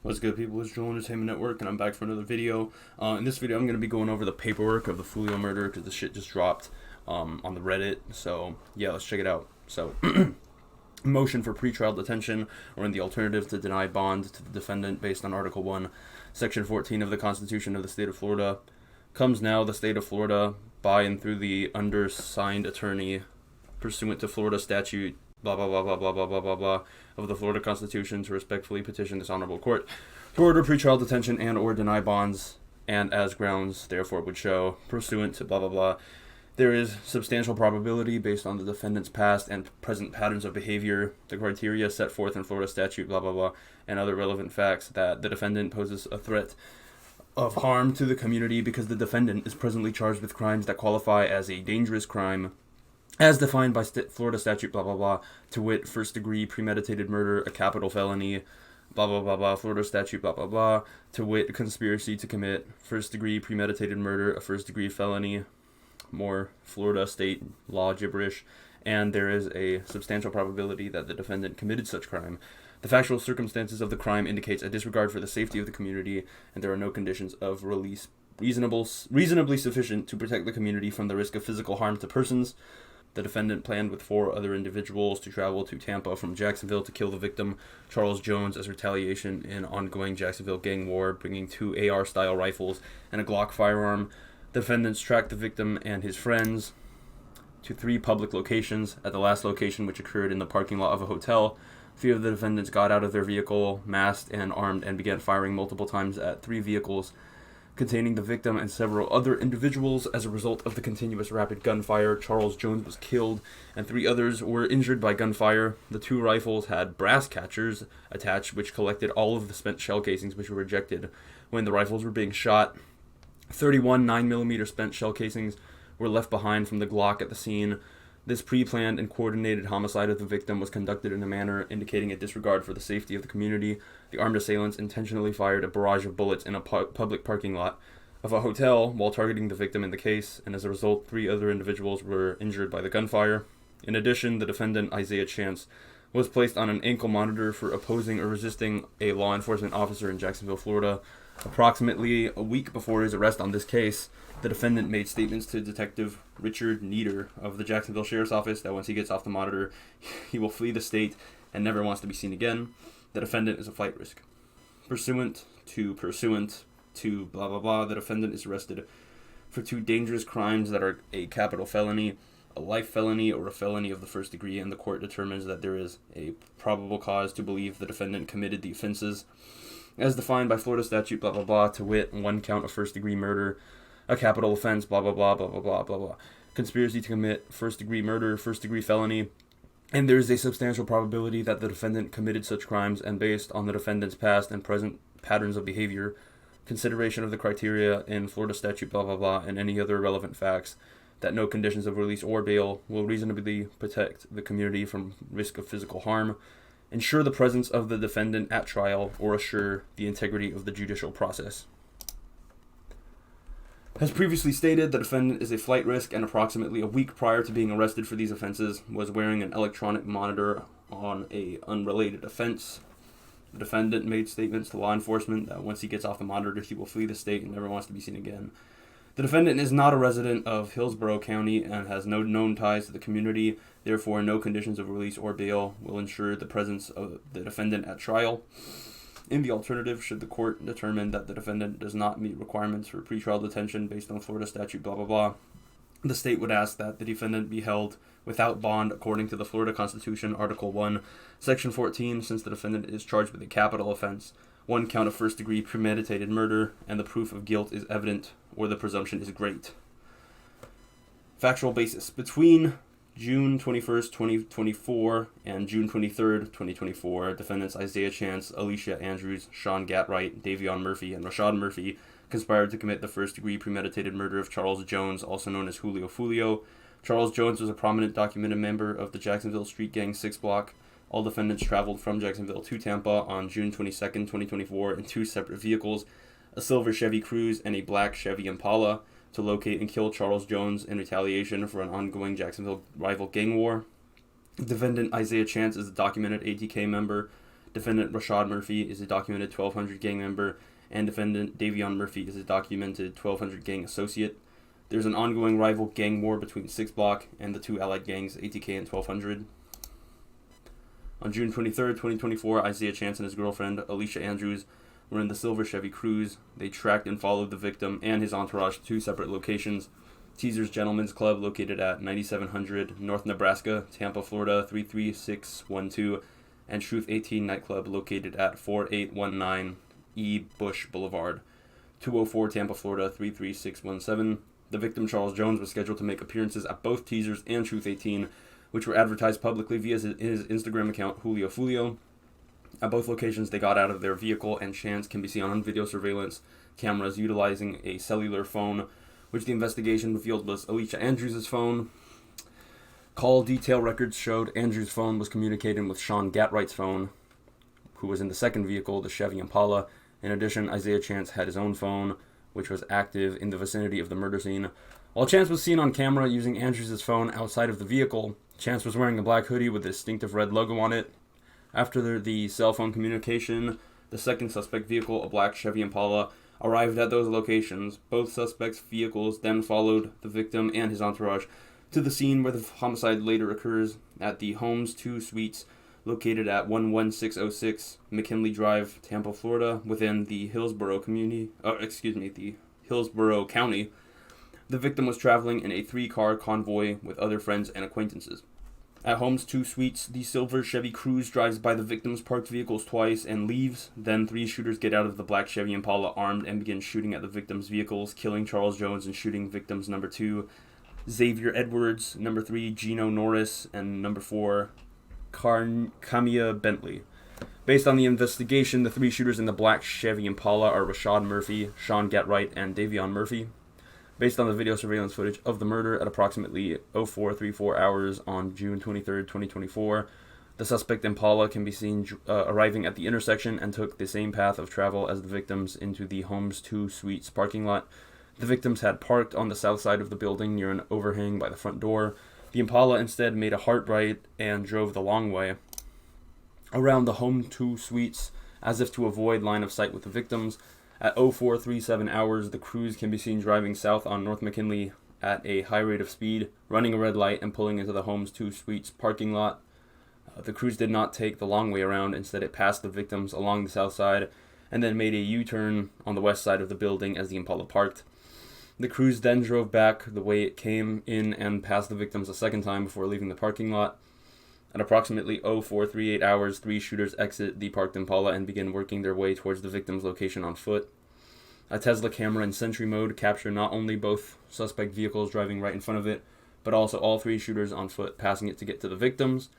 What's good, people? It's Joel Entertainment Network, and I'm back for another video. In this video, I'm going to be going over the paperwork of the Foolio murder because the shit just dropped on the Reddit. So, yeah, let's check it out. So, motion for pretrial detention, or in the alternative, to deny bond to the defendant based on Article 1, Section 14 of the Constitution of the State of Florida, comes now the State of Florida by and through the undersigned attorney pursuant to Florida statute blah blah blah blah blah blah blah blah blah of the Florida Constitution to respectfully petition this honorable court to order pretrial detention and or deny bonds, and as grounds therefore would show, pursuant to blah blah blah, there is substantial probability based on the defendant's past and present patterns of behavior, the criteria set forth in Florida statute blah blah blah, and other relevant facts, that the defendant poses a threat of harm to the community because the defendant is presently charged with crimes that qualify as a dangerous crime as defined by Florida statute, blah, blah, blah, to wit, first-degree premeditated murder, a capital felony, blah, blah, blah, blah, Florida statute, blah, blah, blah, to wit, conspiracy to commit first-degree premeditated murder, a first-degree felony, more Florida state law gibberish, and there is a substantial probability that the defendant committed such crime. The factual circumstances of the crime indicates a disregard for the safety of the community, and there are no conditions of release reasonably sufficient to protect the community from the risk of physical harm to persons. The defendant planned with 4 other individuals to travel to Tampa from Jacksonville to kill the victim, Charles Jones, as retaliation in ongoing Jacksonville gang war, bringing 2 AR-style rifles and a Glock firearm. The defendants tracked the victim and his friends to 3 public locations. At the last location, which occurred in the parking lot of a hotel, 3 of the defendants got out of their vehicle, masked and armed, and began firing multiple times at 3 vehicles containing the victim and several other individuals. As a result of the continuous rapid gunfire, Charles Jones was killed and 3 others were injured by gunfire. The 2 rifles had brass catchers attached, which collected all of the spent shell casings which were ejected when the rifles were being shot. 31 9mm spent shell casings were left behind from the Glock at the scene. This pre-planned and coordinated homicide of the victim was conducted in a manner indicating a disregard for the safety of the community. The armed assailants intentionally fired a barrage of bullets in a public parking lot of a hotel while targeting the victim in the case, and as a result, 3 other individuals were injured by the gunfire. In addition, the defendant, Isaiah Chance, was placed on an ankle monitor for opposing or resisting a law enforcement officer in Jacksonville, Florida. Approximately a week before his arrest on this case, the defendant made statements to Detective Richard Nieder of the Jacksonville Sheriff's Office that once he gets off the monitor, he will flee the state and never wants to be seen again. The defendant is a flight risk. Pursuant to blah blah blah, the defendant is arrested for 2 dangerous crimes that are a capital felony, a life felony, or a felony of the first degree, and the court determines that there is a probable cause to believe the defendant committed the offenses as defined by Florida statute, blah blah blah, to wit, 1 count of first-degree murder, a capital offense, blah blah blah blah blah blah blah blah, conspiracy to commit first-degree murder, first-degree felony, and there is a substantial probability that the defendant committed such crimes, and based on the defendant's past and present patterns of behavior, consideration of the criteria in Florida statute, blah blah blah, and any other relevant facts, that no conditions of release or bail will reasonably protect the community from risk of physical harm, ensure the presence of the defendant at trial, or assure the integrity of the judicial process. As previously stated, the defendant is a flight risk, and approximately a week prior to being arrested for these offenses was wearing an electronic monitor on a unrelated offense. The defendant made statements to law enforcement that once he gets off the monitor, he will flee the state and never wants to be seen again. The defendant is not a resident of Hillsborough County and has no known ties to the community. Therefore, no conditions of release or bail will ensure the presence of the defendant at trial. In the alternative, should the court determine that the defendant does not meet requirements for pretrial detention based on Florida statute, blah, blah, blah, the state would ask that the defendant be held without bond according to the Florida Constitution, Article 1, Section 14, since the defendant is charged with a capital offense, 1 count of first-degree premeditated murder, and the proof of guilt is evident or the presumption is great. Factual basis. Between June 21st, 2024 and June 23rd, 2024, defendants Isaiah Chance, Alicia Andrews, Sean Gatwright, Davion Murphy, and Rashad Murphy conspired to commit the first-degree premeditated murder of Charles Jones, also known as Foolio. Charles Jones was a prominent documented member of the Jacksonville Street Gang 6 Block. All defendants traveled from Jacksonville to Tampa on June 22nd, 2024 in 2 separate vehicles, a silver Chevy Cruze and a black Chevy Impala, to locate and kill Charles Jones in retaliation for an ongoing Jacksonville rival gang war. Defendant Isaiah Chance is a documented ATK member Defendant Rashad Murphy is a documented 1200 gang member, and defendant Davion Murphy is a documented 1200 gang associate. There's an ongoing rival gang war between 6 Block and the two allied gangs, ATK and 1200. On June 23rd, 2024, Isaiah Chance and his girlfriend, Alicia Andrews, were in the silver Chevy Cruze. They tracked and followed the victim and his entourage to 2 separate locations. Teaser's Gentlemen's Club, located at 9700 North Nebraska, Tampa, Florida, 33612, and Truth 18 nightclub, located at 4819 E. Bush Boulevard, 204 Tampa, Florida, 33617. The victim, Charles Jones, was scheduled to make appearances at both Teasers and Truth 18, which were advertised publicly via his Instagram account, Foolio. At both locations, they got out of their vehicle, and Chance can be seen on video surveillance cameras utilizing a cellular phone, which the investigation revealed was Alicia Andrews' phone. Call detail records showed Andrews' phone was communicating with Sean Gatwright's phone, who was in the second vehicle, the Chevy Impala. In addition, Isaiah Chance had his own phone, which was active in the vicinity of the murder scene. While Chance was seen on camera using Andrews' phone outside of the vehicle, Chance was wearing a black hoodie with a distinctive red logo on it. After the cell phone communication, the second suspect vehicle, a black Chevy Impala, arrived at those locations. Both suspects' vehicles then followed the victim and his entourage to the scene where the homicide later occurs at the Homes 2 Suites, located at 11606 McKinley Drive, Tampa, Florida, within the Hillsborough County. The victim was traveling in a 3-car convoy with other friends and acquaintances. At Homes 2 Suites, the silver Chevy Cruze drives by the victim's parked vehicles twice and leaves. Then 3 shooters get out of the black Chevy Impala armed and begin shooting at the victim's vehicles, killing Charles Jones and shooting victims number 2, Xavier Edwards, number 3, Gino Norris, and number 4, Kamia Bentley. Based on the investigation, the 3 shooters in the black Chevy Impala are Rashad Murphy, Sean Gatwright, and Davion Murphy. Based on the video surveillance footage of the murder at approximately 0434 hours on June 23, 2024, the suspect Impala can be seen arriving at the intersection and took the same path of travel as the victims into the Homes 2 Suites parking lot. The victims had parked on the south side of the building near an overhang by the front door. The Impala instead made a hard right and drove the long way around the Home 2 Suites as if to avoid line of sight with the victims. At 0437 hours, the Cruze can be seen driving south on North McKinley at a high rate of speed, running a red light and pulling into the Homes 2 Suites parking lot. The Cruze did not take the long way around. Instead, it passed the victims along the south side and then made a U-turn on the west side of the building as the Impala parked. The Cruze then drove back the way it came in and passed the victims a second time before leaving the parking lot. At approximately 0438 hours, 3 shooters exit the parked Impala and begin working their way towards the victim's location on foot. A Tesla camera in Sentry mode captured not only both suspect vehicles driving right in front of it, but also all 3 shooters on foot passing it to get to the victims.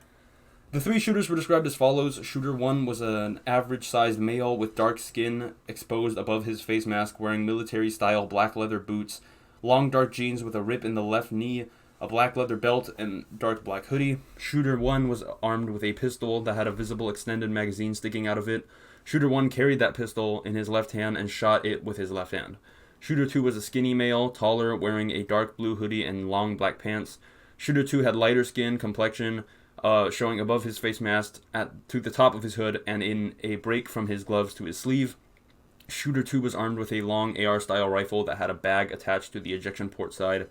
The 3 shooters were described as follows. Shooter 1 was an average-sized male with dark skin exposed above his face mask, wearing military-style black leather boots, long dark jeans with a rip in the left knee, a black leather belt, and dark black hoodie. Shooter 1 was armed with a pistol that had a visible extended magazine sticking out of it. Shooter 1 carried that pistol in his left hand and shot it with his left hand. Shooter 2 was a skinny male, taller, wearing a dark blue hoodie and long black pants. Shooter 2 had lighter skin complexion, showing above his face mask to the top of his hood and in a break from his gloves to his sleeve. Shooter 2 was armed with a long AR-style rifle that had a bag attached to the ejection port side,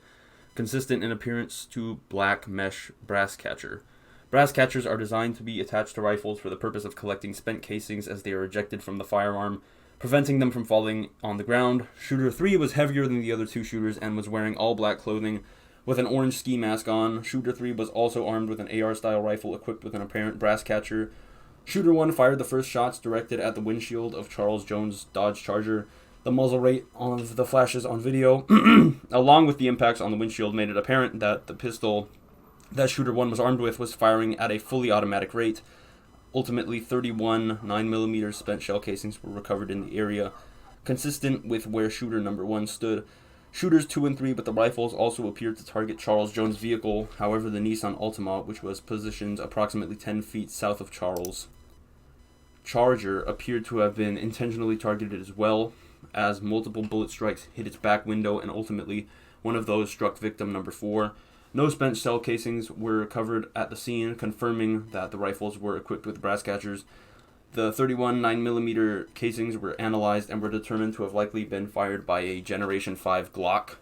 consistent in appearance to black mesh brass catcher. Brass catchers are designed to be attached to rifles for the purpose of collecting spent casings as they are ejected from the firearm, preventing them from falling on the ground. Shooter 3 was heavier than the other 2 shooters and was wearing all black clothing with an orange ski mask on. Shooter 3 was also armed with an AR-style rifle equipped with an apparent brass catcher. Shooter 1 fired the first shots directed at the windshield of Charles Jones' Dodge Charger. The muzzle rate of the flashes on video, along with the impacts on the windshield, made it apparent that the pistol that Shooter 1 was armed with was firing at a fully automatic rate. Ultimately, 31 9mm spent shell casings were recovered in the area, consistent with where Shooter number 1 stood. Shooters 2 and 3 with the rifles also appeared to target Charles Jones' vehicle. However, the Nissan Altima, which was positioned approximately 10 feet south of Charles' Charger, appeared to have been intentionally targeted as well, as multiple bullet strikes hit its back window, and ultimately one of those struck victim number 4. No spent shell casings were recovered at the scene, confirming that the rifles were equipped with brass catchers. The 31 9mm casings were analyzed and were determined to have likely been fired by a Generation 5 Glock.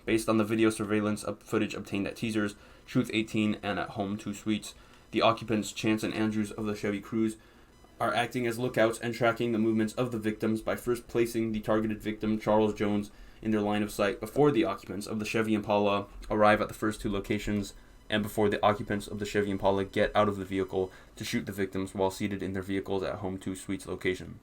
Based on the video surveillance footage obtained at Teasers, Truth 18, and at Home 2 Suites, the occupants, Chance and Andrews of the Chevy Cruze, are acting as lookouts and tracking the movements of the victims by first placing the targeted victim, Charles Jones, in their line of sight before the occupants of the Chevy Impala arrive at the first two locations, and before the occupants of the Chevy Impala get out of the vehicle to shoot the victims while seated in their vehicles at Home 2 Suites location.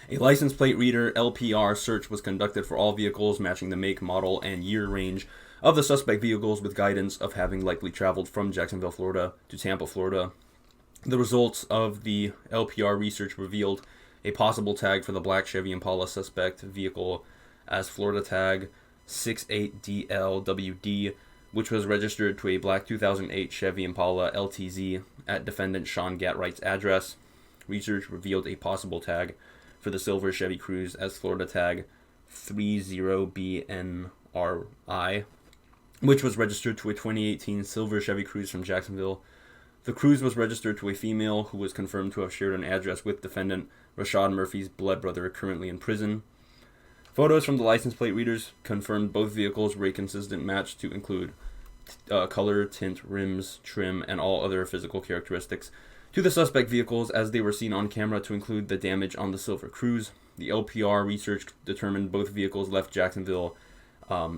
A license plate reader (LPR) search was conducted for all vehicles matching the make, model, and year range of the suspect vehicles with guidance of having likely traveled from Jacksonville, Florida to Tampa, Florida. The results of the LPR research revealed a possible tag for the black Chevy Impala suspect vehicle as Florida tag 68DLWD, which was registered to a black 2008 Chevy Impala LTZ at defendant Sean Gatwright's address. Research revealed a possible tag for the silver Chevy Cruze as Florida tag 30BNRI, which was registered to a 2018 silver Chevy Cruze from Jacksonville. The Cruze was registered to a female who was confirmed to have shared an address with defendant Rashad Murphy's blood brother, currently in prison. Photos from the license plate readers confirmed both vehicles were a consistent match to include color, tint, rims, trim, and all other physical characteristics to the suspect vehicles as they were seen on camera to include the damage on the silver Cruze. The LPR research determined both vehicles left Jacksonville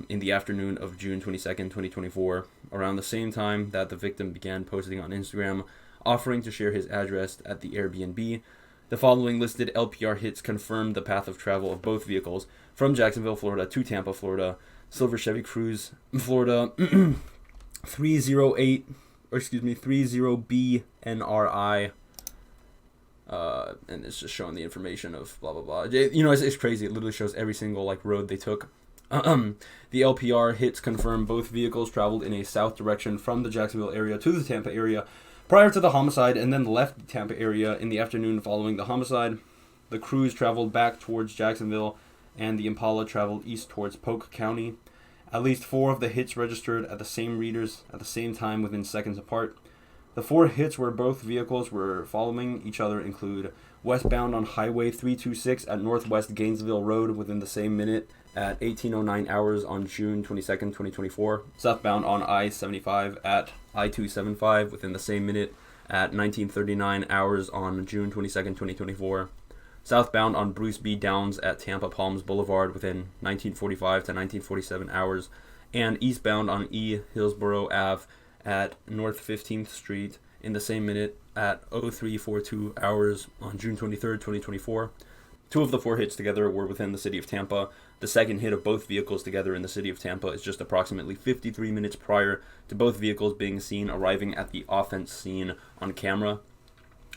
in the afternoon of June 22nd, 2024, around the same time that the victim began posting on Instagram, offering to share his address at the Airbnb. The following listed LPR hits confirmed the path of travel of both vehicles from Jacksonville, Florida to Tampa, Florida. Silver Chevy Cruze, Florida, 30BNRI, and it's just showing the information of blah blah blah. It's crazy. It literally shows every single road they took. The LPR hits confirm both vehicles traveled in a south direction from the Jacksonville area to the Tampa area prior to the homicide, and then left the Tampa area in the afternoon following the homicide. The Cruze traveled back towards Jacksonville, and the Impala traveled east towards Polk County. At least 4 of the hits registered at the same readers at the same time within seconds apart. The 4 hits where both vehicles were following each other include westbound on Highway 326 at Northwest Gainesville Road within the same minute at 18:09 hours on June 22nd, 2024. Southbound on I-75 at I-275 within the same minute at 19:39 hours on June 22nd, 2024. Southbound on Bruce B. Downs at Tampa Palms Boulevard within 1945 to 1947 hours, and eastbound on E. Hillsborough Ave at North 15th Street in the same minute at 0342 hours on June 23rd, 2024. 2 of the 4 hits together were within the city of Tampa. The second hit of both vehicles together in the city of Tampa is just approximately 53 minutes prior to both vehicles being seen arriving at the offense scene on camera.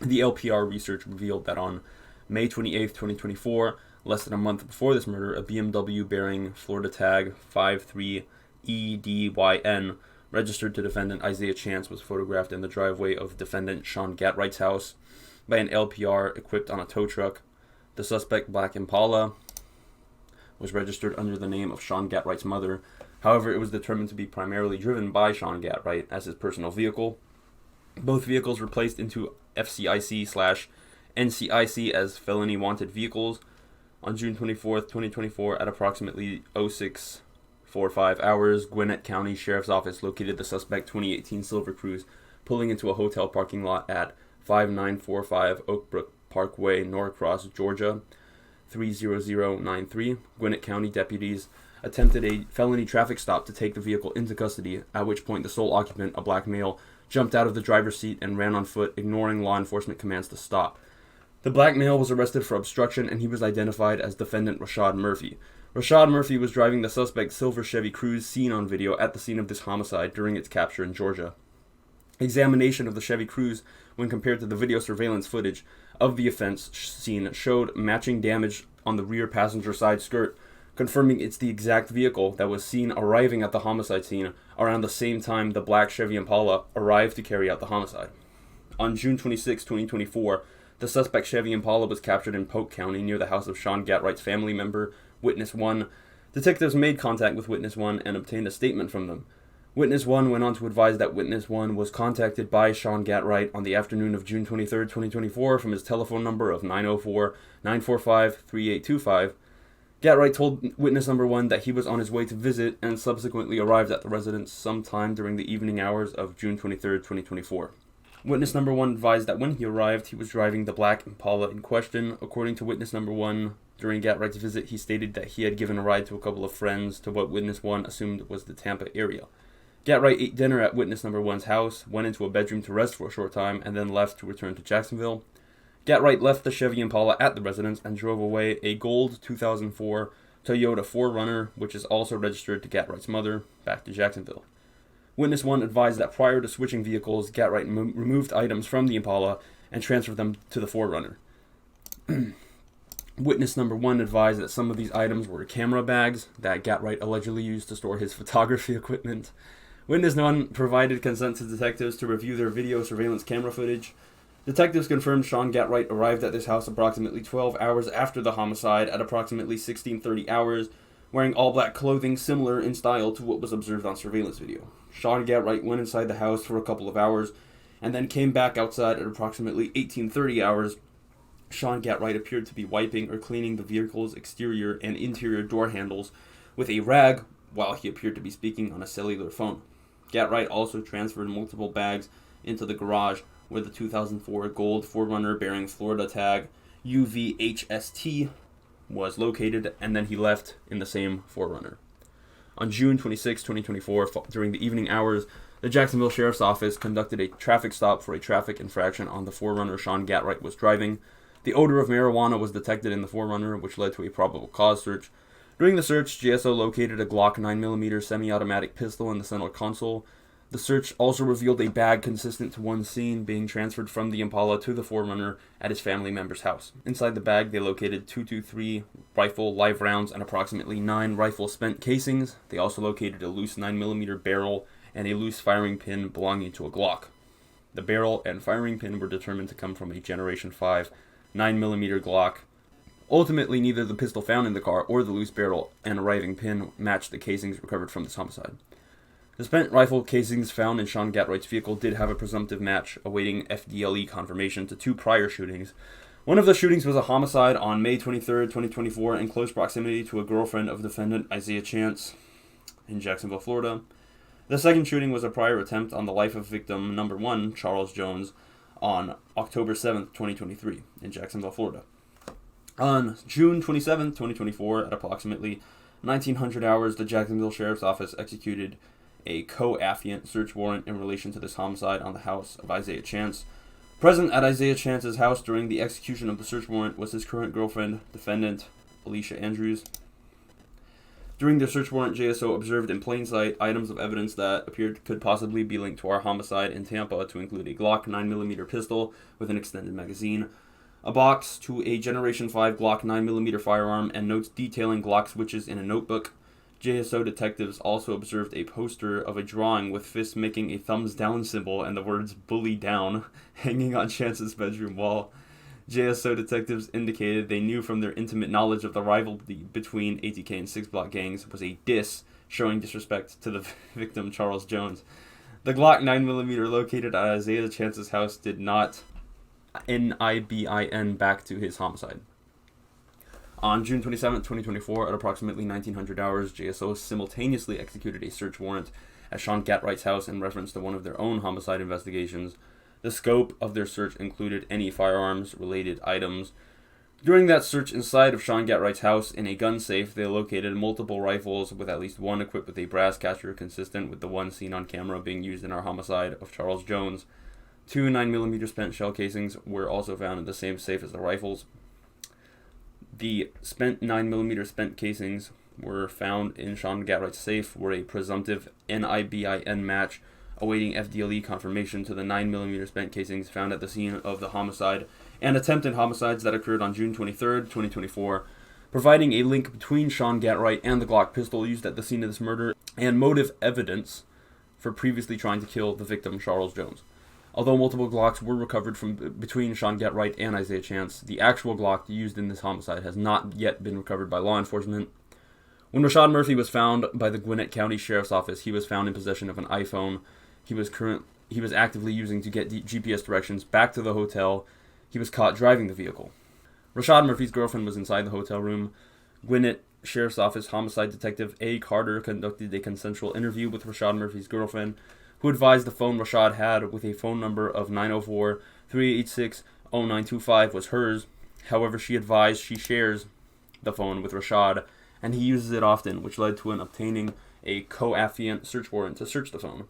The LPR research revealed that on May 28th, 2024, less than a month before this murder, a BMW bearing Florida tag 53EDYN registered to defendant Isaiah Chance was photographed in the driveway of defendant Sean Gatwright's house by an LPR equipped on a tow truck. The suspect, black Impala, was registered under the name of Sean Gatwright's mother. However, it was determined to be primarily driven by Sean Gatwright as his personal vehicle. Both vehicles were placed into FCIC/NCIC as felony wanted vehicles on June 24th, 2024 at approximately 0645 hours. Gwinnett County Sheriff's Office located the suspect 2018 Silver Cruze pulling into a hotel parking lot at 5945 Oakbrook Parkway, Norcross, Georgia, 30093. Gwinnett County deputies attempted a felony traffic stop to take the vehicle into custody, at which point the sole occupant, a black male, jumped out of the driver's seat and ran on foot, ignoring law enforcement commands to stop. The black male was arrested for obstruction, and he was identified as defendant Rashad Murphy. Rashad Murphy was driving the suspect's silver Chevy Cruze seen on video at the scene of this homicide during its capture in Georgia. Examination of the Chevy Cruze, when compared to the video surveillance footage of the offense scene, showed matching damage on the rear passenger side skirt, confirming it's the exact vehicle that was seen arriving at the homicide scene around the same time the black Chevy Impala arrived to carry out the homicide. On June 26, 2024, the suspect Chevy Impala was captured in Polk County near the house of Sean Gatwright's family member, Witness 1. Detectives made contact with Witness 1 and obtained a statement from them. Witness 1 went on to advise that Witness 1 was contacted by Sean Gatright on the afternoon of June 23, 2024 from his telephone number of 904-945-3825. Gatright told Witness number 1 that he was on his way to visit and subsequently arrived at the residence sometime during the evening hours of June 23, 2024. Witness number 1 advised that when he arrived, he was driving the black Impala in question. According to Witness number 1, during Gatright's visit, he stated that he had given a ride to a couple of friends to what Witness 1 assumed was the Tampa area. Gatright ate dinner at Witness number 1's house, went into a bedroom to rest for a short time, and then left to return to Jacksonville. Gatright left the Chevy Impala at the residence and drove away a gold 2004 Toyota 4Runner, which is also registered to Gatright's mother, back to Jacksonville. Witness 1 advised that prior to switching vehicles, Gatright removed items from the Impala and transferred them to the 4Runner. Witness number 1 advised that some of these items were camera bags that Gatright allegedly used to store his photography equipment. Witness 1 provided consent to detectives to review their video surveillance camera footage. Detectives confirmed Sean Gatright arrived at this house approximately 12 hours after the homicide at approximately 16:30 hours, wearing all-black clothing similar in style to what was observed on surveillance video. Sean Gatright went inside the house for a couple of hours and then came back outside at approximately 18:30 hours. Sean Gatright appeared to be wiping or cleaning the vehicle's exterior and interior door handles with a rag while he appeared to be speaking on a cellular phone. Gatright also transferred multiple bags into the garage where the 2004 gold 4Runner bearing Florida tag UVHST was located, and then he left in the same 4Runner. On June 26, 2024, during the evening hours, the Jacksonville Sheriff's Office conducted a traffic stop for a traffic infraction on the 4Runner Sean Gatright was driving. The odor of marijuana was detected in the 4Runner, which led to a probable cause search. During the search, GSO located a Glock 9mm semi-automatic pistol in the center console. The search also revealed a bag consistent to one seen being transferred from the Impala to the 4Runner at his family member's house. Inside the bag, they located .223 rifle live rounds and approximately 9 rifle spent casings. They also located a loose 9mm barrel and a loose firing pin belonging to a Glock. The barrel and firing pin were determined to come from a Generation 5 9mm Glock. Ultimately, neither the pistol found in the car or the loose barrel and arriving pin matched the casings recovered from this homicide. The spent rifle casings found in Sean Gatright's vehicle did have a presumptive match, awaiting FDLE confirmation to 2 prior shootings. One of the shootings was a homicide on May 23, 2024, in close proximity to a girlfriend of defendant Isaiah Chance in Jacksonville, Florida. The second shooting was a prior attempt on the life of victim number 1, Charles Jones, on October 7, 2023, in Jacksonville, Florida. On June 27, 2024, at approximately 1900 hours, the Jacksonville Sheriff's Office executed a co-affiant search warrant in relation to this homicide on the house of Isaiah Chance. Present at Isaiah Chance's house during the execution of the search warrant was his current girlfriend, defendant Alicia Andrews. During the search warrant, JSO observed in plain sight items of evidence that appeared could possibly be linked to our homicide in Tampa, to include a Glock 9mm pistol with an extended magazine, a box to a Generation 5 Glock 9mm firearm, and notes detailing Glock switches in a notebook. JSO detectives also observed a poster of a drawing with fists making a thumbs down symbol and the words "bully down" hanging on Chance's bedroom wall. JSO detectives indicated they knew from their intimate knowledge of the rivalry between ATK and 6 Block gangs was a diss showing disrespect to the victim Charles Jones. The Glock 9mm located at Isaiah Chance's house did not NIBIN back to his homicide. On June 27, 2024, at approximately 1900 hours, JSO simultaneously executed a search warrant at Sean Gatright's house in reference to one of their own homicide investigations. The scope of their search included any firearms-related items. During that search inside of Sean Gatright's house, in a gun safe, they located multiple rifles with at least one equipped with a brass catcher consistent with the one seen on camera being used in our homicide of Charles Jones. 2 9mm spent shell casings were also found in the same safe as the rifles. The spent 9mm spent casings were found in Sean Gatright's safe, were a presumptive NIBIN match, awaiting FDLE confirmation to the 9mm spent casings found at the scene of the homicide and attempted homicides that occurred on June 23, 2024, providing a link between Sean Gatright and the Glock pistol used at the scene of this murder and motive evidence for previously trying to kill the victim Charles Jones. Although multiple Glocks were recovered from between Sean Gatright and Isaiah Chance, the actual Glock used in this homicide has not yet been recovered by law enforcement. When Rashad Murphy was found by the Gwinnett County Sheriff's Office, he was found in possession of an iPhone he was actively using to get GPS directions back to the hotel. He was caught driving the vehicle. Rashad Murphy's girlfriend was inside the hotel room. Gwinnett Sheriff's Office Homicide Detective A. Carter conducted a consensual interview with Rashad Murphy's girlfriend, who advised the phone Rashad had with a phone number of 904-386-0925 was hers. However, she advised she shares the phone with Rashad, and he uses it often, which led to an obtaining a co-affiant search warrant to search the phone.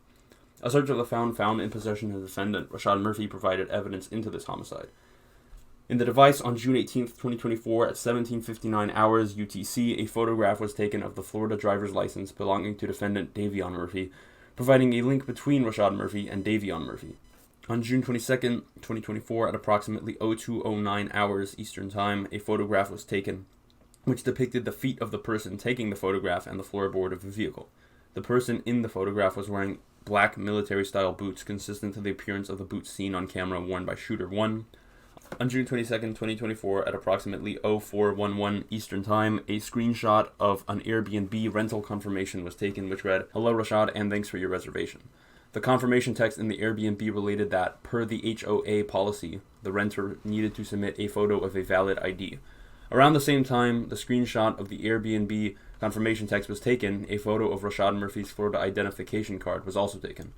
A search of the phone found in possession of the defendant, Rashad Murphy, provided evidence into this homicide. In the device on June 18, 2024, at 17:59 hours UTC, a photograph was taken of the Florida driver's license belonging to defendant Davion Murphy, providing a link between Rashad Murphy and Davion Murphy. On June 22, 2024, at approximately 02:09 hours Eastern Time, a photograph was taken, which depicted the feet of the person taking the photograph and the floorboard of the vehicle. The person in the photograph was wearing black military-style boots, consistent to the appearance of the boots seen on camera worn by Shooter 1. On June 22, 2024, at approximately 04:11 Eastern Time, a screenshot of an Airbnb rental confirmation was taken, which read, "Hello Rashad, and thanks for your reservation." The confirmation text in the Airbnb related that, per the HOA policy, the renter needed to submit a photo of a valid ID. Around the same time the screenshot of the Airbnb confirmation text was taken, a photo of Rashad Murphy's Florida identification card was also taken.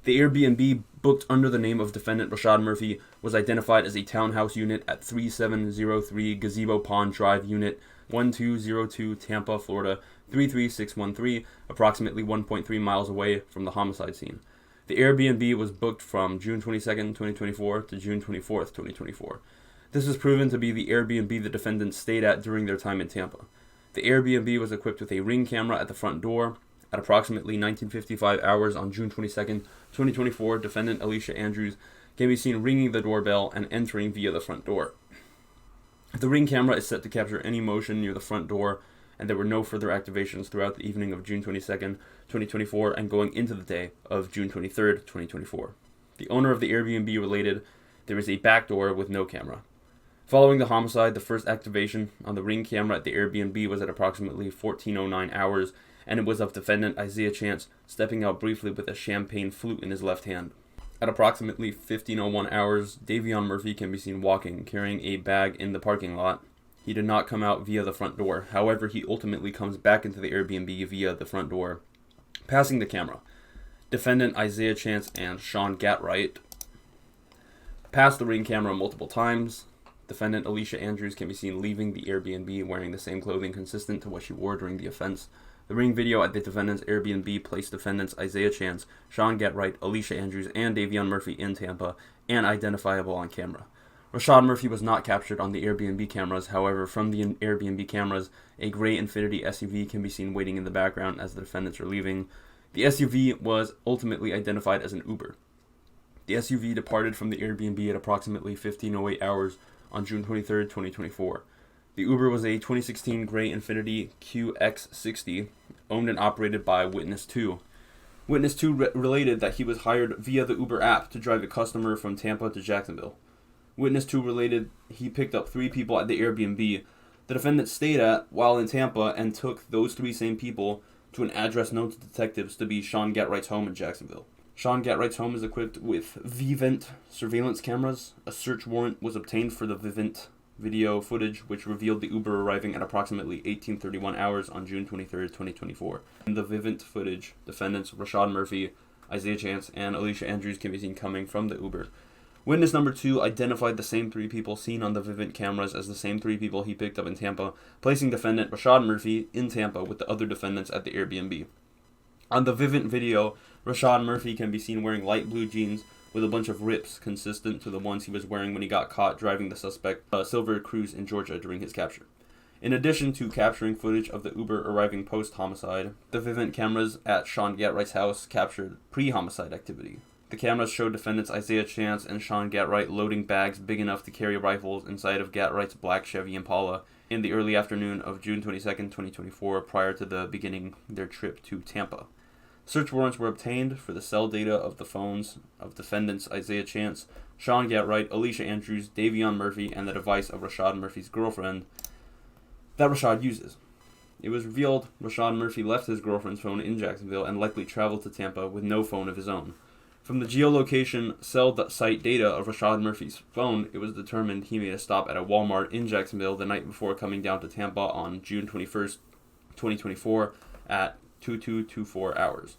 The Airbnb, booked under the name of defendant Rashad Murphy, was identified as a townhouse unit at 3703 Gazebo Pond Drive, Unit 1202, Tampa, Florida 33613, approximately 1.3 miles away from the homicide scene. The Airbnb was booked from June 22, 2024 to June 24, 2024. This was proven to be the Airbnb the defendants stayed at during their time in Tampa. The Airbnb was equipped with a Ring camera at the front door. At approximately 19:55 hours on June 22, 2024, defendant Alicia Andrews can be seen ringing the doorbell and entering via the front door. The Ring camera is set to capture any motion near the front door, and there were no further activations throughout the evening of June 22, 2024, and going into the day of June 23, 2024. The owner of the Airbnb related there is a back door with no camera. Following the homicide, the first activation on the Ring camera at the Airbnb was at approximately 14:09 hours, and it was of defendant Isaiah Chance stepping out briefly with a champagne flute in his left hand. At approximately 15:01 hours, Davion Murphy can be seen walking, carrying a bag in the parking lot. He did not come out via the front door. However, he ultimately comes back into the Airbnb via the front door, passing the camera. Defendant Isaiah Chance and Sean Gatwright passed the Ring camera multiple times. Defendant Alicia Andrews can be seen leaving the Airbnb wearing the same clothing consistent to what she wore during the offense. The Ring video at the defendant's Airbnb placed defendants Isaiah Chance, Sean Gatwright, Alicia Andrews, and Davion Murphy in Tampa and identifiable on camera. Rashad Murphy was not captured on the Airbnb cameras. However, from the Airbnb cameras, a gray Infiniti SUV can be seen waiting in the background as the defendants are leaving. The SUV was ultimately identified as an Uber. The SUV departed from the Airbnb at approximately 15:08 hours on June 23, 2024. The Uber was a 2016 gray Infiniti QX60, owned and operated by Witness 2. Witness 2 related that he was hired via the Uber app to drive a customer from Tampa to Jacksonville. Witness 2 related he picked up 3 people at the Airbnb the defendant stayed at while in Tampa and took those 3 same people to an address known to detectives to be Sean Gatwright's home in Jacksonville. Sean Gatwright's home is equipped with Vivint surveillance cameras. A search warrant was obtained for the Vivint video footage, which revealed the Uber arriving at approximately 18:31 hours on June 23, 2024. In the Vivint footage, defendants Rashad Murphy, Isaiah Chance, and Alicia Andrews can be seen coming from the Uber. Witness number 2 identified the same 3 people seen on the Vivint cameras as the same 3 people he picked up in Tampa, placing defendant Rashad Murphy in Tampa with the other defendants at the Airbnb. On the Vivint video, Rashad Murphy can be seen wearing light blue jeans with a bunch of rips consistent to the ones he was wearing when he got caught driving the suspect Silver Cruise in Georgia during his capture. In addition to capturing footage of the Uber arriving post-homicide, the Vivint cameras at Sean Gatwright's house captured pre-homicide activity. The cameras showed defendants Isaiah Chance and Sean Gatwright loading bags big enough to carry rifles inside of Gatwright's black Chevy Impala in the early afternoon of June 22, 2024, prior to the beginning their trip to Tampa. Search warrants were obtained for the cell data of the phones of defendants Isaiah Chance, Sean Gatwright, Alicia Andrews, Davion Murphy, and the device of Rashad Murphy's girlfriend that Rashad uses. It was revealed Rashad Murphy left his girlfriend's phone in Jacksonville and likely traveled to Tampa with no phone of his own. From the geolocation cell site data of Rashad Murphy's phone, it was determined he made a stop at a Walmart in Jacksonville the night before coming down to Tampa on June 21st, 2024 at 2224 hours.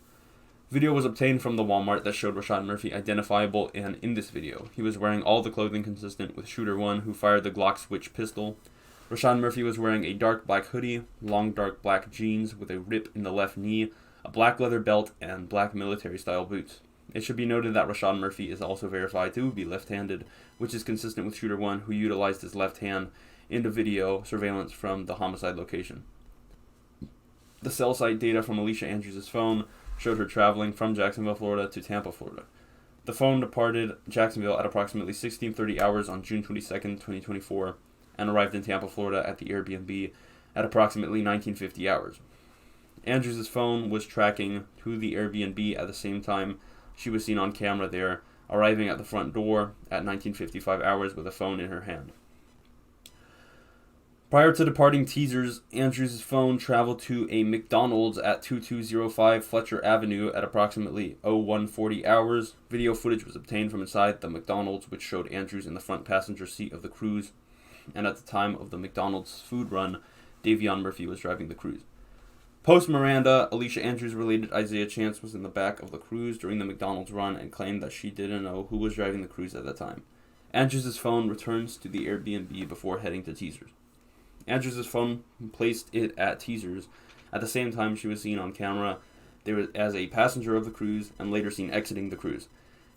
Video was obtained from the Walmart that showed Rashad Murphy identifiable, and in this video, he was wearing all the clothing consistent with Shooter 1, who fired the Glock switch pistol. Rashad Murphy was wearing a dark black hoodie, long dark black jeans with a rip in the left knee, a black leather belt, and black military-style boots. It should be noted that Rashad Murphy is also verified to be left-handed, which is consistent with Shooter 1, who utilized his left hand in the video surveillance from the homicide location. The cell site data from Alicia Andrews' phone showed her traveling from Jacksonville, Florida to Tampa, Florida. The phone departed Jacksonville at approximately 16:30 hours on June 22nd, 2024, and arrived in Tampa, Florida at the Airbnb at approximately 1950 hours. Andrews' phone was tracking to the Airbnb at the same time she was seen on camera there, arriving at the front door at 1955 hours with a phone in her hand. Prior to departing Teasers, Andrews' phone traveled to a McDonald's at 2205 Fletcher Avenue at approximately 0140 hours. Video footage was obtained from inside the McDonald's, which showed Andrews in the front passenger seat of the cruise, and at the time of the McDonald's food run, Davion Murphy was driving the cruise. Post-Miranda, Alicia Andrews related Isaiah Chance was in the back of the cruise during the McDonald's run and claimed that she didn't know who was driving the cruise at that time. Andrews' phone returns to the Airbnb before heading to Teasers. Andrews' phone placed it at Teasers at the same time she was seen on camera there as a passenger of the cruise and later seen exiting the cruise.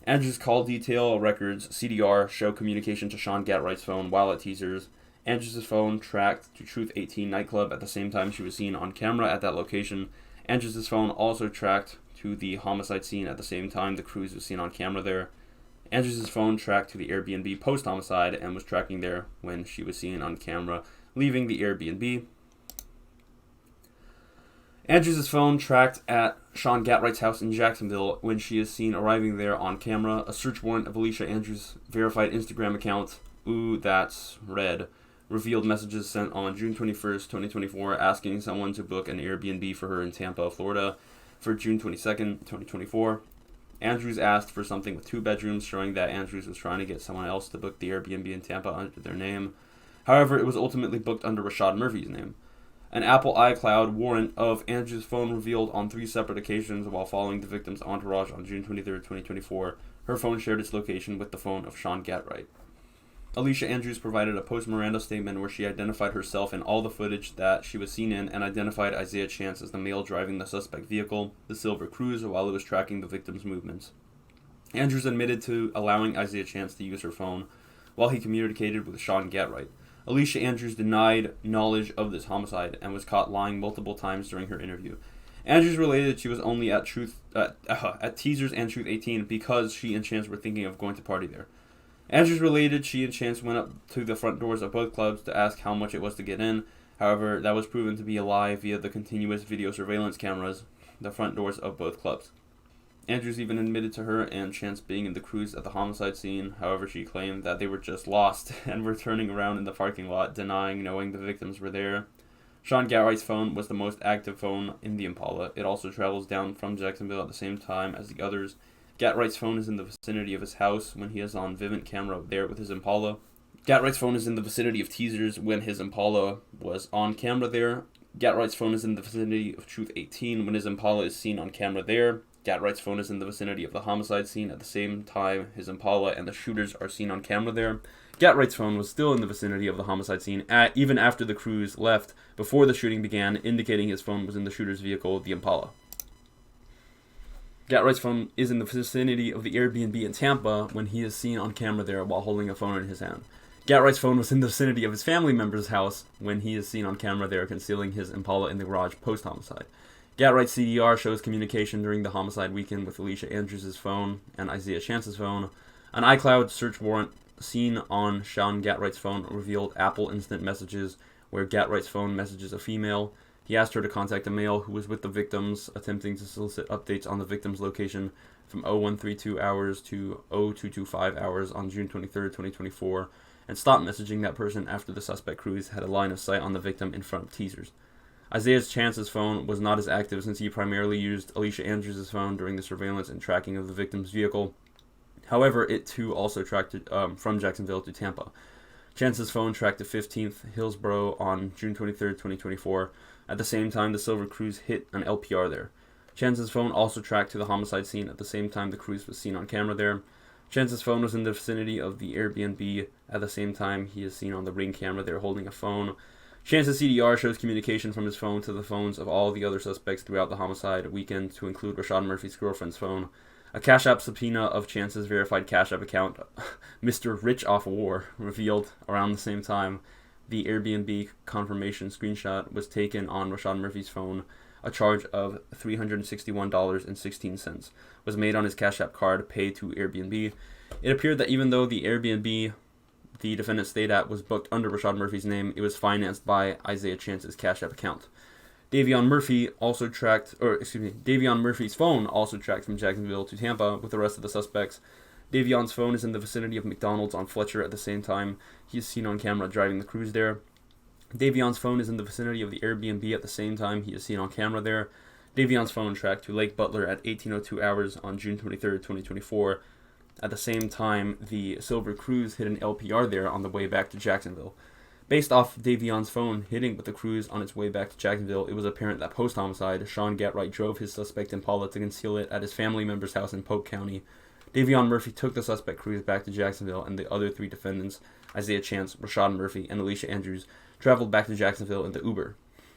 Andrews' call detail records, CDR, show communication to Sean Gatwright's phone while at Teasers. Andrews' phone tracked to Truth 18 nightclub at the same time she was seen on camera at that location. Andrews' phone also tracked to the homicide scene at the same time the cruise was seen on camera there. Andrews' phone tracked to the Airbnb post-homicide and was tracking there when she was seen on camera leaving the Airbnb. Andrews' phone tracked at Sean Gatwright's house in Jacksonville when she is seen arriving there on camera. A search warrant of Alicia Andrews' verified Instagram account, Ooh That's Red, revealed messages sent on June 21st, 2024, asking someone to book an Airbnb for her in Tampa, Florida for June 22nd, 2024. Andrews asked for something with 2 bedrooms, showing that Andrews was trying to get someone else to book the Airbnb in Tampa under their name. However, it was ultimately booked under Rashad Murphy's name. An Apple iCloud warrant of Andrews' phone revealed on 3 separate occasions while following the victim's entourage on June 23rd, 2024. Her phone shared its location with the phone of Sean Gatwright. Alicia Andrews provided a post-Miranda statement where she identified herself in all the footage that she was seen in and identified Isaiah Chance as the male driving the suspect vehicle, the Silver Cruise, while it was tracking the victim's movements. Andrews admitted to allowing Isaiah Chance to use her phone while he communicated with Sean Gatwright. Alicia Andrews denied knowledge of this homicide and was caught lying multiple times during her interview. Andrews related she was only at Teasers and Truth 18 because she and Chance were thinking of going to party there. Andrews related she and Chance went up to the front doors of both clubs to ask how much it was to get in. However, that was proven to be a lie via the continuous video surveillance cameras, the front doors of both clubs. Andrews even admitted to her and Chance being in the cruise at the homicide scene. However, she claimed that they were just lost and were turning around in the parking lot, denying knowing the victims were there. Sean Gatwright's phone was the most active phone in the Impala. It also travels down from Jacksonville at the same time as the others. Gatwright's phone is in the vicinity of his house when he is on Vivint camera there with his Impala. Gatwright's phone is in the vicinity of Teasers when his Impala was on camera there. Gatwright's phone is in the vicinity of Truth 18 when his Impala is seen on camera there. Gatwright's phone is in the vicinity of the homicide scene at the same time his Impala and the shooters are seen on camera there. Gatwright's phone was still in the vicinity of the homicide scene even after the cruise left before the shooting began, indicating his phone was in the shooter's vehicle, the Impala. Gatwright's phone is in the vicinity of the Airbnb in Tampa when he is seen on camera there while holding a phone in his hand. Gatwright's phone was in the vicinity of his family member's house when he is seen on camera there concealing his Impala in the garage post-homicide. Gatwright's CDR shows communication during the homicide weekend with Alicia Andrews' phone and Isaiah Chance's phone. An iCloud search warrant seen on Sean Gatwright's phone revealed Apple Instant Messages where Gatwright's phone messages a female. He asked her to contact a male who was with the victims, attempting to solicit updates on the victim's location from 0132 hours to 0225 hours on June 23rd, 2024, and stopped messaging that person after the suspect cruise had a line of sight on the victim in front of Teasers. Isaiah Chance's phone was not as active since he primarily used Alicia Andrews' phone during the surveillance and tracking of the victim's vehicle. However, it too also tracked from Jacksonville to Tampa. Chance's phone tracked to 15th Hillsborough on June 23, 2024. At the same time, the Silver Cruise hit an LPR there. Chance's phone also tracked to the homicide scene at the same time the cruise was seen on camera there. Chance's phone was in the vicinity of the Airbnb at the same time he is seen on the Ring camera there holding a phone. Chance's CDR shows communication from his phone to the phones of all the other suspects throughout the homicide weekend, to include Rashad Murphy's girlfriend's phone. A Cash App subpoena of Chance's verified Cash App account, Mr. Rich Off War, revealed around the same time the Airbnb confirmation screenshot was taken on Rashad Murphy's phone. A charge of $361.16 was made on his Cash App card paid to Airbnb. It appeared that even though the Airbnb the defendant stayed at was booked under Rashad Murphy's name, it was financed by Isaiah Chance's Cash App account. Davion Murphy's phone also tracked from Jacksonville to Tampa with the rest of the suspects. Davion's phone is in the vicinity of McDonald's on Fletcher at the same time he is seen on camera driving the cruise there. Davion's phone is in the vicinity of the Airbnb at the same time he is seen on camera there. Davion's phone tracked to Lake Butler at 18:02 hours on June 23, 2024. At the same time, the Silver Cruise hit an LPR there on the way back to Jacksonville. Based off Davion's phone hitting with the cruise on its way back to Jacksonville, it was apparent that post-homicide, Sean Gatright drove his suspect Impala to conceal it at his family member's house in Polk County. Davion Murphy took the suspect cruise back to Jacksonville, and the other three defendants, Isaiah Chance, Rashad Murphy, and Alicia Andrews, traveled back to Jacksonville in the Uber.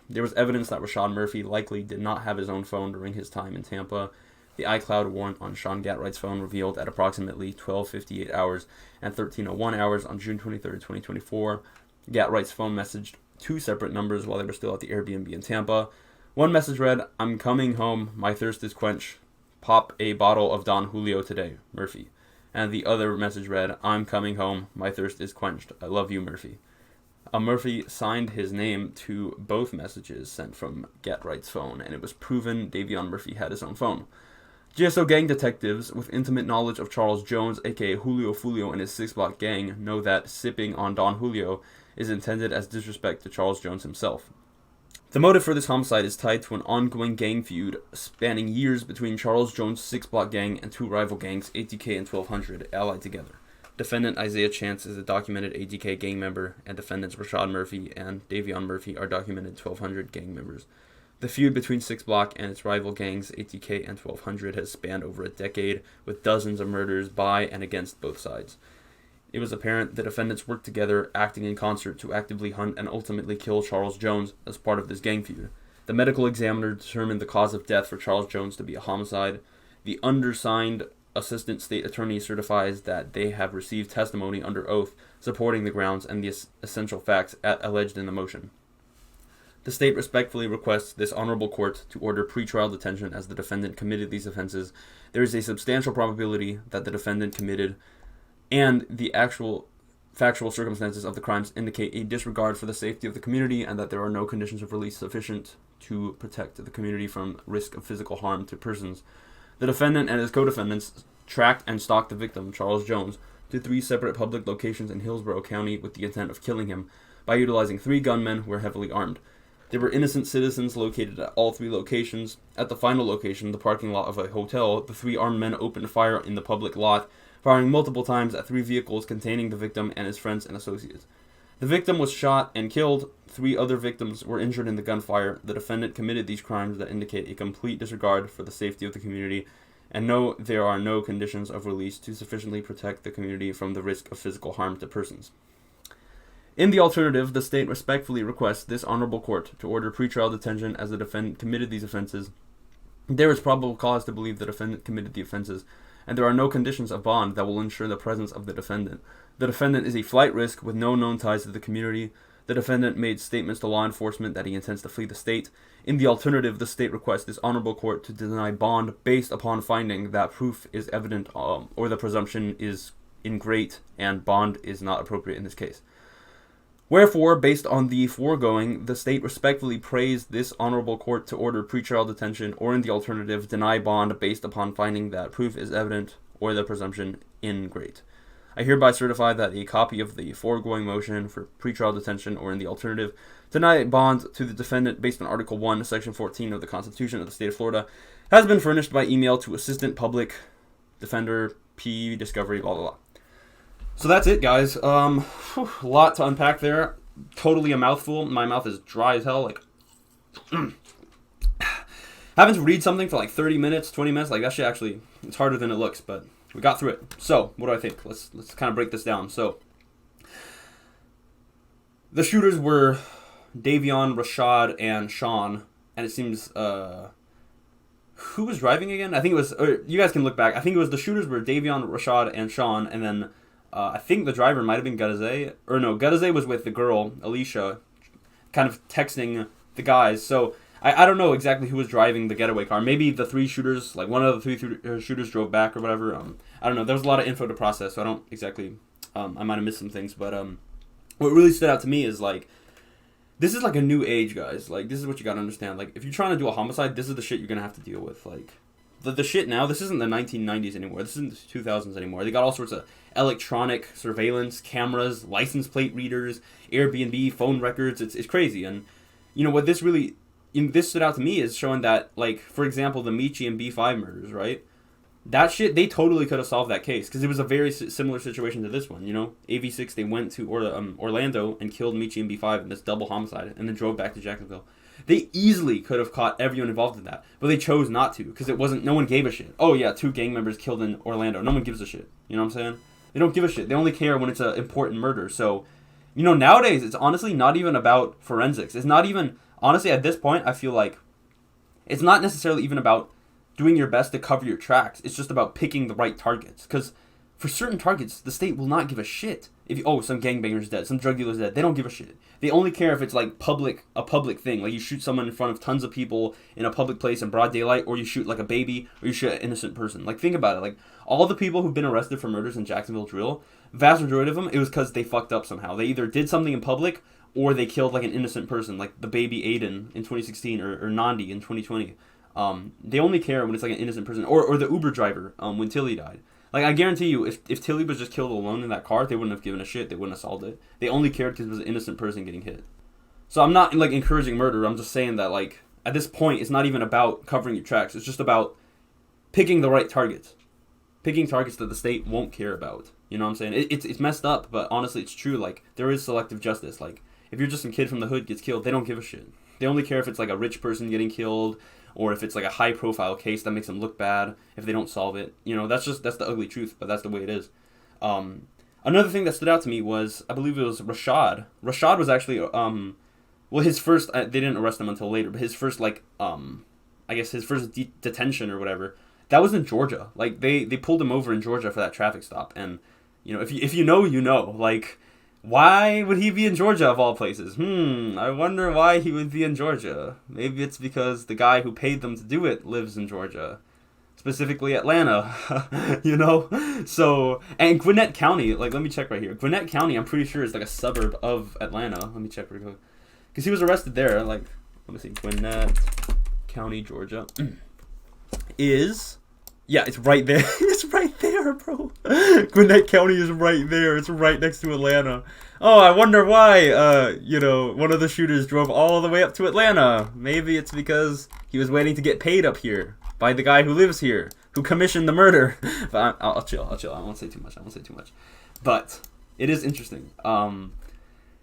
There was evidence that Rashad Murphy likely did not have his own phone during his time in Tampa. The iCloud warrant on Sean Gatright's phone revealed at approximately 12:58 hours and 13:01 hours on June 23, 2024. Gatright's phone messaged two separate numbers while they were still at the Airbnb in Tampa. One message read, "I'm coming home, my thirst is quenched. Pop a bottle of Don Julio today, Murphy." And the other message read, "I'm coming home, my thirst is quenched. I love you, Murphy." Murphy signed his name to both messages sent from Gatright's phone, and it was proven Davion Murphy had his own phone. GSO gang detectives with intimate knowledge of Charles Jones, aka Julio Foolio, and his 6-block gang know that sipping on Don Julio is intended as disrespect to Charles Jones himself. The motive for this homicide is tied to an ongoing gang feud spanning years between Charles Jones' 6-block gang and two rival gangs, ATK and 1200, allied together. Defendant Isaiah Chance is a documented ATK gang member, and defendants Rashad Murphy and Davion Murphy are documented 1200 gang members. The feud between 6-block and its rival gangs, ATK and 1200, has spanned over a decade, with dozens of murders by and against both sides. It was apparent the defendants worked together, acting in concert to actively hunt and ultimately kill Charles Jones as part of this gang feud. The medical examiner determined the cause of death for Charles Jones to be a homicide. The undersigned assistant state attorney certifies that they have received testimony under oath supporting the grounds and the essential facts alleged in the motion. The state respectfully requests this honorable court to order pretrial detention as the defendant committed these offenses. There is a substantial probability that the defendant committed, and the actual factual circumstances of the crimes indicate a disregard for the safety of the community, and that there are no conditions of release sufficient to protect the community from risk of physical harm to persons. The defendant and his co-defendants tracked and stalked the victim, Charles Jones, to 3 separate public locations in Hillsborough County with the intent of killing him by utilizing 3 gunmen who were heavily armed. There were innocent citizens located at all 3 locations. At the final location, the parking lot of a hotel, the 3 armed men opened fire in the public lot, firing multiple times at 3 vehicles containing the victim and his friends and associates. The victim was shot and killed. 3 other victims were injured in the gunfire. The defendant committed these crimes that indicate a complete disregard for the safety of the community, and no, there are no conditions of release to sufficiently protect the community from the risk of physical harm to persons. In the alternative, the state respectfully requests this honorable court to order pretrial detention as the defendant committed these offenses. There is probable cause to believe the defendant committed the offenses, and there are no conditions of bond that will ensure the presence of the defendant. The defendant is a flight risk with no known ties to the community. The defendant made statements to law enforcement that he intends to flee the state. In the alternative, the state requests this honorable court to deny bond based upon finding that proof is evident or the presumption is in great and bond is not appropriate in this case. Wherefore, based on the foregoing, the state respectfully prays this honorable court to order pretrial detention, or in the alternative, deny bond based upon finding that proof is evident or the presumption in great. I hereby certify that a copy of the foregoing motion for pretrial detention, or in the alternative, deny bond to the defendant based on Article 1, Section 14 of the Constitution of the State of Florida, has been furnished by email to Assistant Public Defender P. Discovery, blah, blah, blah. So that's it, guys. A lot to unpack there. Totally a mouthful. My mouth is dry as hell. Like, having to read something for like 30 minutes, 20 minutes, like that shit actually, it's harder than it looks, but we got through it. So, what do I think? Let's kind of break this down. So, the shooters were Davion, Rashad, and Sean, and it seems, who was driving again? I think it was, or you guys can look back. I think it was the shooters were Davion, Rashad, and Sean, and then I think the driver might have been Gadazay, or no, Gadazay was with the girl, Alicia, kind of texting the guys. So I don't know exactly who was driving the getaway car. Maybe the three shooters, like one of the three shooters drove back or whatever. I don't know. There was a lot of info to process, so I don't exactly, I might have missed some things. But what really stood out to me is, like, this is like a new age, guys. Like, this is what you gotta understand. Like, if you're trying to do a homicide, this is the shit you're gonna have to deal with. Like, the shit now, this isn't the 1990s anymore. This isn't the 2000s anymore. They got all sorts of electronic surveillance, cameras, license plate readers, Airbnb, phone records. It's crazy. And, you know, what this really, this stood out to me is showing that, like, for example, the Michi and B5 murders, right? That shit, they totally could have solved that case, because it was a very similar situation to this one, you know? AV6, they went to Orlando and killed Michi and B5 in this double homicide, and then drove back to Jacksonville. They easily could have caught everyone involved in that, but they chose not to, because it wasn't, no one gave a shit. Oh yeah, 2 gang members killed in Orlando. No one gives a shit. You know what I'm saying? They don't give a shit. They only care when it's an important murder. So, you know, nowadays, it's honestly not even about forensics. It's not even, honestly, at this point, I feel like it's not necessarily even about doing your best to cover your tracks. It's just about picking the right targets. Because for certain targets, the state will not give a shit. If some gangbanger's dead, some drug dealer's dead, they don't give a shit. They only care if it's like a public thing. Like, you shoot someone in front of tons of people in a public place in broad daylight, or you shoot like a baby, or you shoot an innocent person. Like, think about it. Like, all the people who've been arrested for murders in Jacksonville Drill, vast majority of them, it was because they fucked up somehow. They either did something in public, or they killed like an innocent person, like the baby Aiden in 2016, or Nandi in 2020. They only care when it's like an innocent person, or the Uber driver when Tilly died. Like, I guarantee you, if Tilly was just killed alone in that car, they wouldn't have given a shit. They wouldn't have solved it. They only cared because it was an innocent person getting hit. So I'm not, like, encouraging murder. I'm just saying that, like, at this point, it's not even about covering your tracks. It's just about picking the right targets. Picking targets that the state won't care about. You know what I'm saying? It's messed up, but honestly, it's true. Like, there is selective justice. Like, if you're just some kid from the hood gets killed, they don't give a shit. They only care if it's, like, a rich person getting killed, or if it's like a high-profile case that makes them look bad if they don't solve it. You know, that's the ugly truth, but that's the way it is. Another thing that stood out to me was, I believe it was Rashad. Rashad was actually, his first, they didn't arrest him until later, but his first, like, I guess his first detention or whatever, that was in Georgia. Like, they pulled him over in Georgia for that traffic stop. And, you know, if you know, you know. Like, why would he be in Georgia of all places? I wonder why he would be in Georgia. Maybe it's because the guy who paid them to do it lives in Georgia. Specifically Atlanta, you know? So, and Gwinnett County, like, let me check right here. Gwinnett County, I'm pretty sure, is like a suburb of Atlanta. Let me check real quick. Because he was arrested there, like, let me see. Gwinnett County, Georgia is... Yeah, it's right there. It's right there, bro. Gwinnett County is right there. It's right next to Atlanta. Oh, I wonder why, one of the shooters drove all the way up to Atlanta. Maybe it's because he was waiting to get paid up here by the guy who lives here, who commissioned the murder. But I'll chill. I won't say too much. But it is interesting.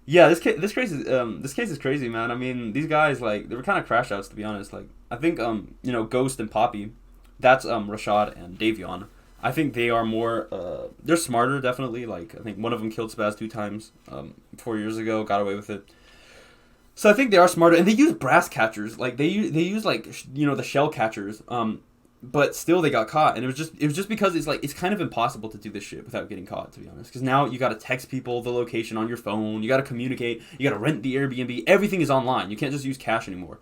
Yeah, this case is crazy, man. I mean, these guys, like, they were kind of crash outs, to be honest. Like, I think, Ghost and Poppy, that's Rashad and Davion. I think they are more, they're smarter, definitely. Like, I think one of them killed Spaz 2 times 4 years ago, got away with it. So I think they are smarter, and they use brass catchers. Like, they use like, the shell catchers, but still they got caught. And it was just because it's kind of impossible to do this shit without getting caught, to be honest. Because now you got to text people the location on your phone, you got to communicate, you got to rent the Airbnb. Everything is online. You can't just use cash anymore.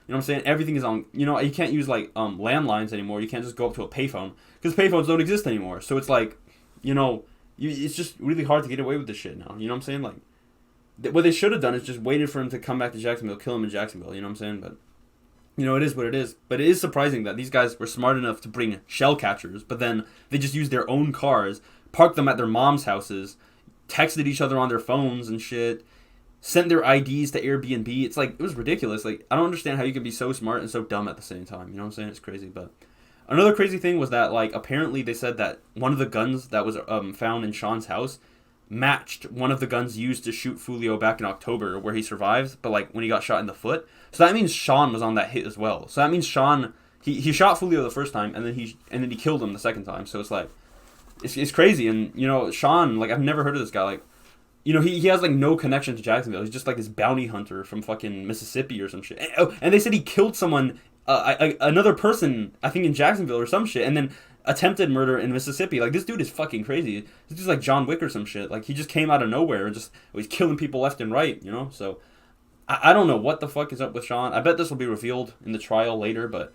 You know what I'm saying? Everything is on, you can't use, like, landlines anymore. You can't just go up to a payphone, because payphones don't exist anymore. So it's like, it's just really hard to get away with this shit now. You know what I'm saying? Like, what they should have done is just waited for him to come back to Jacksonville, kill him in Jacksonville. You know what I'm saying? But, it is what it is. But it is surprising that these guys were smart enough to bring shell catchers, but then they just used their own cars, parked them at their mom's houses, texted each other on their phones and shit, sent their IDs to Airbnb. It's like, it was ridiculous. Like, I don't understand how you can be so smart and so dumb at the same time. You know what I'm saying? It's crazy. But another crazy thing was that, like, apparently they said that one of the guns that was found in Sean's house matched one of the guns used to shoot Foolio back in October, where he survived, but like when he got shot in the foot. So that means Sean was on that hit as well. So that means Sean, he shot Foolio the first time, and then he killed him the second time. So it's like, it's crazy. And you know, Sean, like, I've never heard of this guy. Like, you know, he has like no connection to Jacksonville. He's just like this bounty hunter from fucking Mississippi or some shit. And they said he killed someone, another person, I think in Jacksonville or some shit, and then attempted murder in Mississippi. Like, this dude is fucking crazy. This dude's like John Wick or some shit. Like, he just came out of nowhere and just was killing people left and right, you know? So, I don't know what the fuck is up with Sean. I bet this will be revealed in the trial later, but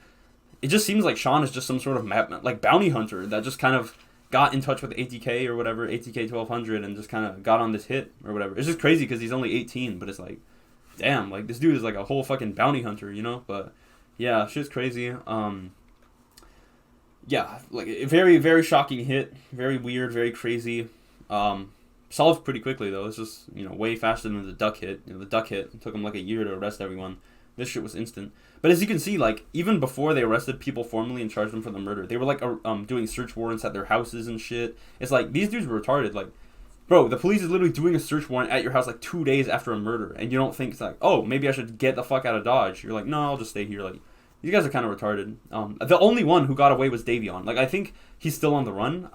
it just seems like Sean is just some sort of like bounty hunter that just kind of got in touch with ATK or whatever, ATK 1200, and just kind of got on this hit or whatever. It's just crazy because he's only 18, but it's like, damn, like, this dude is like a whole fucking bounty hunter, you know? But yeah, shit's crazy. Yeah, like, a very, very shocking hit. Very weird, very crazy. Solved pretty quickly, though. It's just, you know, way faster than the duck hit. You know, the duck hit, it took them like a year to arrest everyone. This shit was instant. But as you can see, like, even before they arrested people formally and charged them for the murder, they were, like, doing search warrants at their houses and shit. It's like, these dudes were retarded. Like, bro, the police is literally doing a search warrant at your house, like, 2 days after a murder. And you don't think, it's like, oh, maybe I should get the fuck out of Dodge. You're like, no, I'll just stay here. Like, these guys are kind of retarded. The only one who got away was Davion. Like, I think he's still on the run.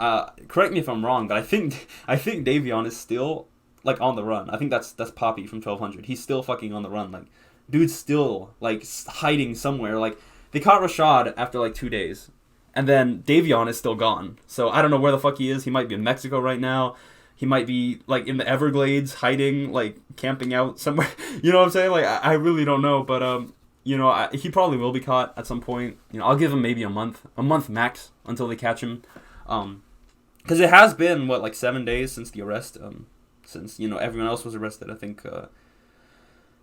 Correct me if I'm wrong, but I think Davion is still, like, on the run. I think that's Poppy from 1200. He's still fucking on the run. Like, dude's still, like, hiding somewhere. Like, they caught Rashad after, like, 2 days. And then Davion is still gone. So I don't know where the fuck he is. He might be in Mexico right now. He might be, like, in the Everglades, hiding, like, camping out somewhere. You know what I'm saying? Like, I really don't know, but, you know, he probably will be caught at some point. You know, I'll give him maybe a month max until they catch him. Because it has been, what, like 7 days since the arrest, since, you know, everyone else was arrested. I think,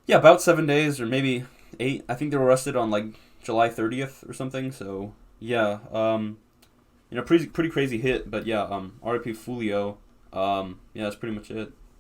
yeah, about 7 days or maybe 8. I think they were arrested on, like, July 30th or something. So, yeah, you know, pretty crazy hit. But, yeah, RIP Foolio. Yeah, that's pretty much it.